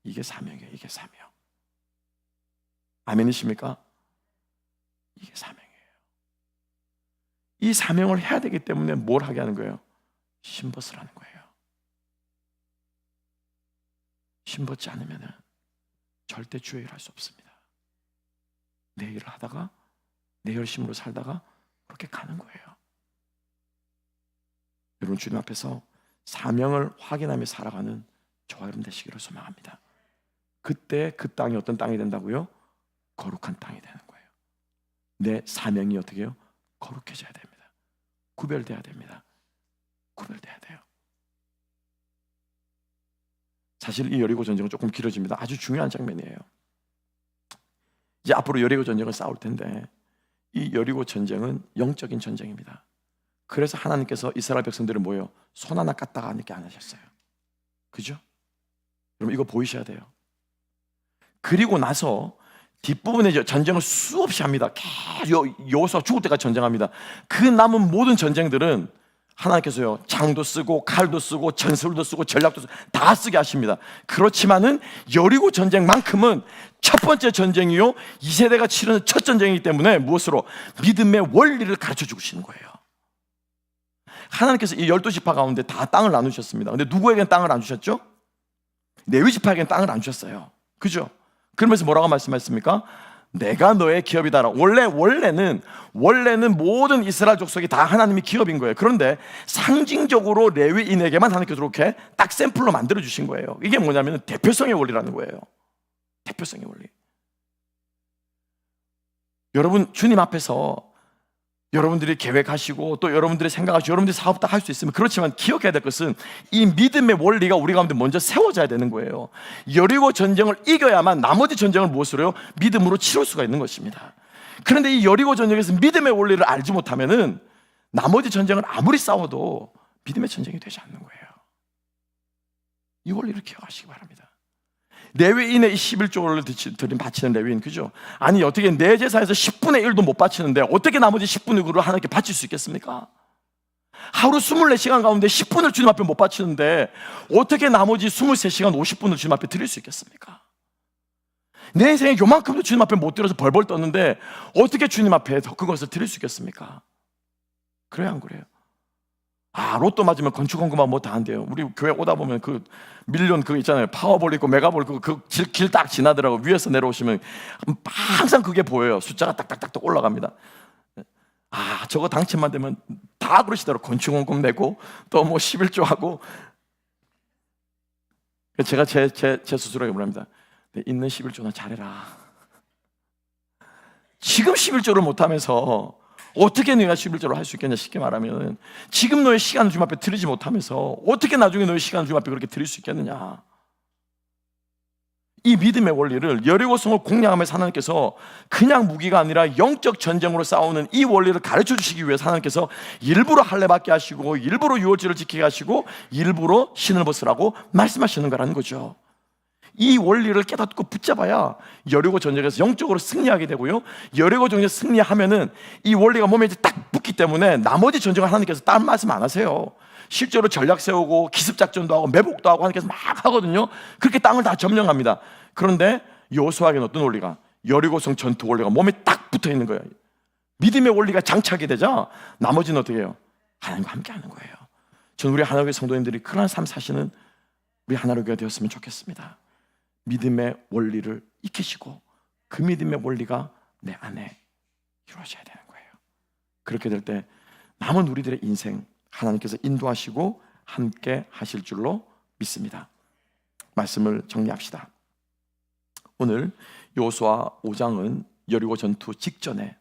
이게 사명이에요. 이게 사명. 아멘이십니까? 이게 사명이에요. 이 사명을 해야 되기 때문에 뭘 하게 하는 거예요? 신벗을 하는 거예요. 신벗지 않으면 절대 주의 일을 할 수 없습니다. 내 일을 하다가 내 열심으로 살다가 그렇게 가는 거예요. 여러분, 주님 앞에서 사명을 확인하며 살아가는 저와 여러분 되시기를 소망합니다. 그때 그 땅이 어떤 땅이 된다고요? 거룩한 땅이 되는 거예요. 내 사명이 어떻게 해요? 거룩해져야 됩니다. 구별돼야 됩니다. 구별돼야 돼요. 사실 이 여리고 전쟁은 조금 길어집니다. 아주 중요한 장면이에요. 이제 앞으로 여리고 전쟁을 싸울 텐데, 이 여리고 전쟁은 영적인 전쟁입니다. 그래서 하나님께서 이스라엘 백성들을 뭐예요? 손 하나 깠다가 이렇게 안 하셨어요. 그죠? 여러분, 이거 보이셔야 돼요. 그리고 나서 뒷부분에 전쟁을 수없이 합니다. 여호수아 죽을 때까지 전쟁합니다. 그 남은 모든 전쟁들은 하나님께서요, 창도 쓰고 칼도 쓰고 전술도 쓰고 전략도 쓰고 다 쓰게 하십니다. 그렇지만은 여리고 전쟁만큼은 첫 번째 전쟁이요, 2세대가 치르는 첫 전쟁이기 때문에 무엇으로? 믿음의 원리를 가르쳐 주시는 거예요. 하나님께서 이 12지파 가운데 다 땅을 나누셨습니다. 근데 누구에겐 땅을 안 주셨죠? 레위 지파에겐 땅을 안 주셨어요. 그죠? 그러면서 뭐라고 말씀하셨습니까? 내가 너의 기업이다. 원래는 모든 이스라엘 족속이 다 하나님이 기업인 거예요. 그런데 상징적으로 레위인에게만 하나님께서 이렇게 딱 샘플로 만들어 주신 거예요. 이게 뭐냐면 대표성의 원리라는 거예요. 대표성의 원리. 여러분, 주님 앞에서 여러분들이 계획하시고 또 여러분들이 생각하시고 여러분들이 사업 다 할 수 있으면, 그렇지만 기억해야 될 것은 이 믿음의 원리가 우리 가운데 먼저 세워져야 되는 거예요. 여리고 전쟁을 이겨야만 나머지 전쟁을 무엇으로요? 믿음으로 치룰 수가 있는 것입니다. 그런데 이 여리고 전쟁에서 믿음의 원리를 알지 못하면은 나머지 전쟁을 아무리 싸워도 믿음의 전쟁이 되지 않는 거예요. 이 원리를 기억하시기 바랍니다. 레위인의 이 11조를 바치는 레위인, 그죠? 아니, 어떻게 내 제사에서 10분의 1도 못 바치는데 어떻게 나머지 10분의 9를 하나님께 바칠 수 있겠습니까? 하루 24시간 가운데 10분을 주님 앞에 못 바치는데 어떻게 나머지 23시간 50분을 주님 앞에 드릴 수 있겠습니까? 내 인생에 요만큼도 주님 앞에 못 드려서 벌벌 떴는데 어떻게 주님 앞에 더 큰 것을 드릴 수 있겠습니까? 그래요, 안 그래요? 로또 맞으면 건축원금만 뭐 다 한대요. 우리 교회 오다 보면 그 밀리언 그거 있잖아요. 파워볼 있고 메가볼 그 길 딱 지나더라고. 위에서 내려오시면 항상 그게 보여요. 숫자가 딱딱딱딱 올라갑니다. 저거 당첨만 되면 다 그러시더라고. 건축원금 내고 또 뭐 11조 하고. 제가 제 스스로에게 뭐랍니다. 있는 11조나 잘해라. 지금 11조를 못하면서 어떻게 네가 11조를 할 수 있겠냐. 쉽게 말하면 지금 너의 시간을 주님 앞에 드리지 못하면서 어떻게 나중에 너의 시간을 주님 앞에 그렇게 드릴 수 있겠느냐. 이 믿음의 원리를 여리고성을 공략하면서 하나님께서 그냥 무기가 아니라 영적 전쟁으로 싸우는 이 원리를 가르쳐 주시기 위해서 하나님께서 일부러 할례받게 하시고 일부러 유월절을 지키게 하시고 일부러 신을 벗으라고 말씀하시는 거라는 거죠. 이 원리를 깨닫고 붙잡아야 여리고 전쟁에서 영적으로 승리하게 되고요, 여리고 전쟁에서 승리하면은 이 원리가 몸에 이제 딱 붙기 때문에 나머지 전쟁을 하나님께서 딴 말씀 안 하세요. 실제로 전략 세우고 기습작전도 하고 매복도 하고 하나님께서 막 하거든요. 그렇게 땅을 다 점령합니다. 그런데 여호수아에게는 어떤 원리가, 여리고성 전투 원리가 몸에 딱 붙어 있는 거예요. 믿음의 원리가 장착이 되자 나머지는 어떻게 해요? 하나님과 함께 하는 거예요. 저는 우리 하나교회 성도님들이 그런 삶 사시는 우리 하나교회가 되었으면 좋겠습니다. 믿음의 원리를 익히시고 그 믿음의 원리가 내 안에 이루어져야 되는 거예요. 그렇게 될 때 남은 우리들의 인생 하나님께서 인도하시고 함께 하실 줄로 믿습니다. 말씀을 정리합시다. 오늘 여호수아 5장은 여리고 전투 직전에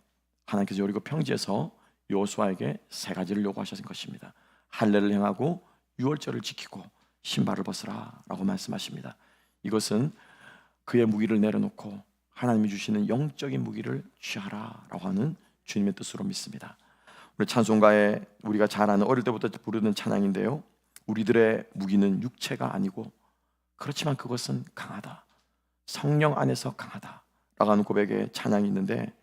하나님께서 여리고 평지에서 여호수아에게 세 가지를 요구하신 것입니다. 할례를 행하고 유월절을 지키고 신발을 벗으라 라고 말씀하십니다. 이것은 그의 무기를 내려놓고 하나님이 주시는 영적인 무기를 취하라 라고 하는 주님의 뜻으로 믿습니다. 우리 찬송가에 우리가 잘 아는 어릴 때부터 부르는 찬양인데요, 우리들의 무기는 육체가 아니고 그렇지만 그것은 강하다, 성령 안에서 강하다 라고 하는 고백의 찬양이 있는데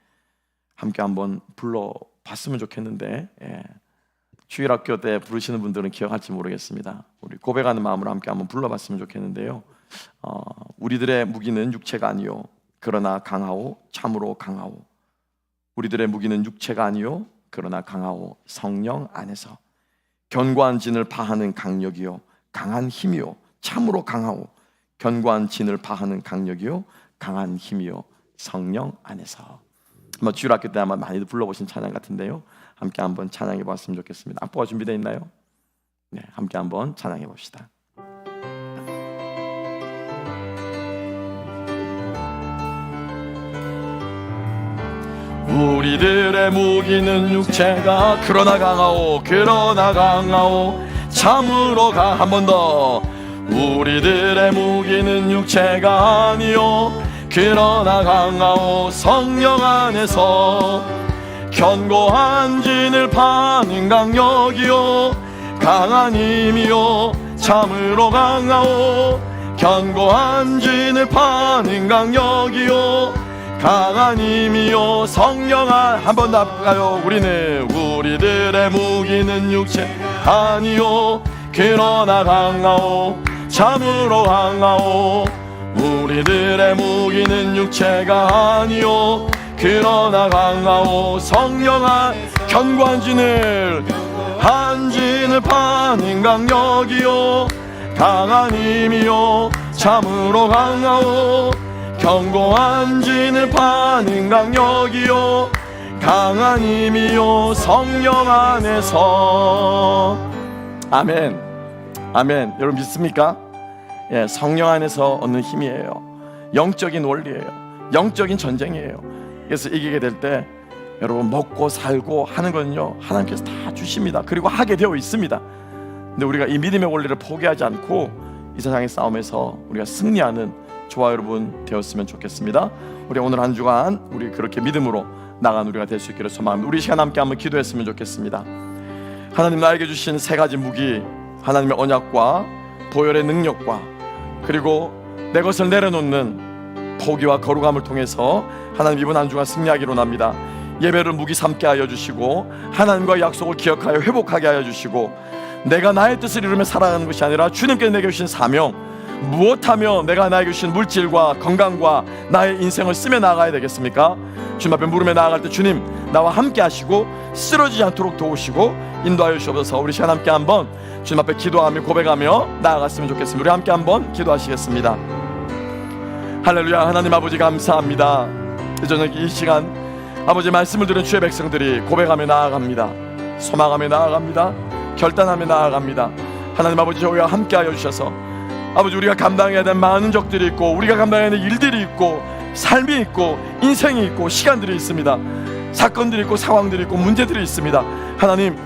함께 한번 불러봤으면 좋겠는데, 주일학교 때 부르시는 분들은 기억할지 모르겠습니다. 우리 고백하는 마음으로 함께 한번 불러봤으면 좋겠는데요, 우리들의 무기는 육체가 아니요 그러나 강하오 참으로 강하오. 우리들의 무기는 육체가 아니요 그러나 강하오 성령 안에서. 견고한 진을 파하는 강력이요 강한 힘이요 참으로 강하오. 견고한 진을 파하는 강력이요 강한 힘이요 성령 안에서. 주일학교 때 아마 많이들 불러보신 찬양 같은데요, 함께 한번 찬양해 봤으면 좋겠습니다. 악보가 준비되어 있나요? 네, 함께 한번 찬양해 봅시다. 우리들의 무기는 육체가 그러나 강하오 그러나 강하오 참으로 한 번 더. 우리들의 무기는 육체가 아니요 그러나 강하오 성령 안에서. 견고한 진을 파는 강력이요 강한 힘이요 참으로 강하오. 견고한 진을 파는 강력이요 강한 힘이요 성령 안. 한 번 더 가요. 우리들의 무기는 육체 아니요 그러나 강하오 참으로 강하오. 우리들의 무기는 육체가 아니요 그러나 강하오 성령 안. 견고한 진을 파는 강력이요 강한 힘이요 참으로 강하오. 견고한 진을 파는 강력이요 강한 힘이요 성령 안에서. 아멘. 아멘. 여러분 믿습니까? 성령 안에서 얻는 힘이에요. 영적인 원리예요. 영적인 전쟁이에요. 그래서 이기게 될 때 여러분 먹고 살고 하는 건요 하나님께서 다 주십니다. 그리고 하게 되어 있습니다. 근데 우리가 이 믿음의 원리를 포기하지 않고 이 세상의 싸움에서 우리가 승리하는 저와 여러분 되었으면 좋겠습니다. 우리 오늘 한 주간 우리 그렇게 믿음으로 나간 우리가 될 수 있기를 소망합니다. 우리 시간 함께 한번 기도했으면 좋겠습니다. 하나님 나에게 주신 세 가지 무기, 하나님의 언약과 보혈의 능력과 그리고 내 것을 내려놓는 포기와 거룩함을 통해서 하나님 이번 한 주간 승리하기로 합니다. 예배를 무기 삼게 하여 주시고 하나님과의 약속을 기억하여 회복하게 하여 주시고 내가 나의 뜻을 이루며 살아가는 것이 아니라 주님께서 내게 주신 사명, 무엇하며 내가 나에게 주신 물질과 건강과 나의 인생을 쓰며 나아가야 되겠습니까? 주님 앞에 물음에 나아갈 때 주님 나와 함께 하시고 쓰러지지 않도록 도우시고 인도하여 주시옵소서. 우리 시간 함께 한번 주님 앞에 기도하며 고백하며 나아갔으면 좋겠습니다. 우리 함께 한번 기도하시겠습니다. 할렐루야. 하나님 아버지 감사합니다. 저녁 이 시간 아버지 말씀을 들은 주의 백성들이 고백하며 나아갑니다. 소망하며 나아갑니다. 결단하며 나아갑니다. 하나님 아버지 저희와 함께하여 주셔서 아버지 우리가 감당해야 될 많은 적들이 있고 우리가 감당해야 될 일들이 있고 삶이 있고 인생이 있고 시간들이 있습니다. 사건들이 있고 상황들이 있고 문제들이 있습니다. 하나님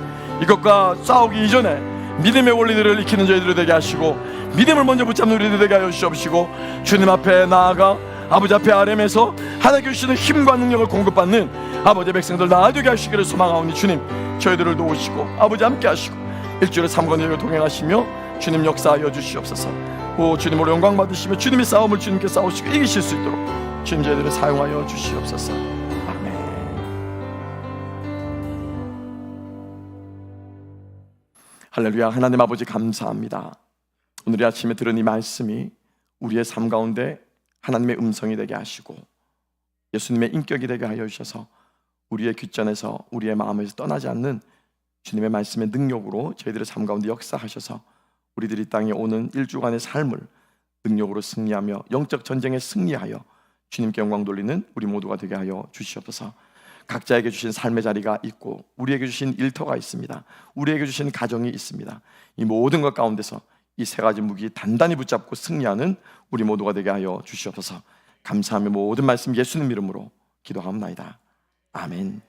이것과 싸우기 이전에 믿음의 원리들을 익히는 저희들이 되게 하시고 믿음을 먼저 붙잡는 우리들 되게 하여 주시옵시고 주님 앞에 나아가 아버지 앞에 아뢰면서 하나님께 주시는 힘과 능력을 공급받는 아버지 백성들 나아되게 하시기를 소망하오니 주님 저희들을 도우시고 아버지 함께 하시고 일주일에 3권을 동행하시며 주님 역사하여 주시옵소서. 오 주님으로 영광 받으시며 주님의 싸움을 주님께 싸우시고 이기실 수 있도록 주님 저희들을 사용하여 주시옵소서. 아멘. 할렐루야. 하나님 아버지 감사합니다. 오늘 이 아침에 들은 이 말씀이 우리의 삶 가운데 하나님의 음성이 되게 하시고 예수님의 인격이 되게 하여 주셔서 우리의 귓전에서 우리의 마음에서 떠나지 않는 주님의 말씀의 능력으로 저희들의 삶 가운데 역사하셔서 우리들이 이 땅에 오는 일주간의 삶을 능력으로 승리하며 영적 전쟁에 승리하여 주님께 영광 돌리는 우리 모두가 되게 하여 주시옵소서. 각자에게 주신 삶의 자리가 있고 우리에게 주신 일터가 있습니다. 우리에게 주신 가정이 있습니다. 이 모든 것 가운데서 이 세 가지 무기 단단히 붙잡고 승리하는 우리 모두가 되게 하여 주시옵소서. 감사하며 모든 말씀 예수님 이름으로 기도하옵나이다. 아멘.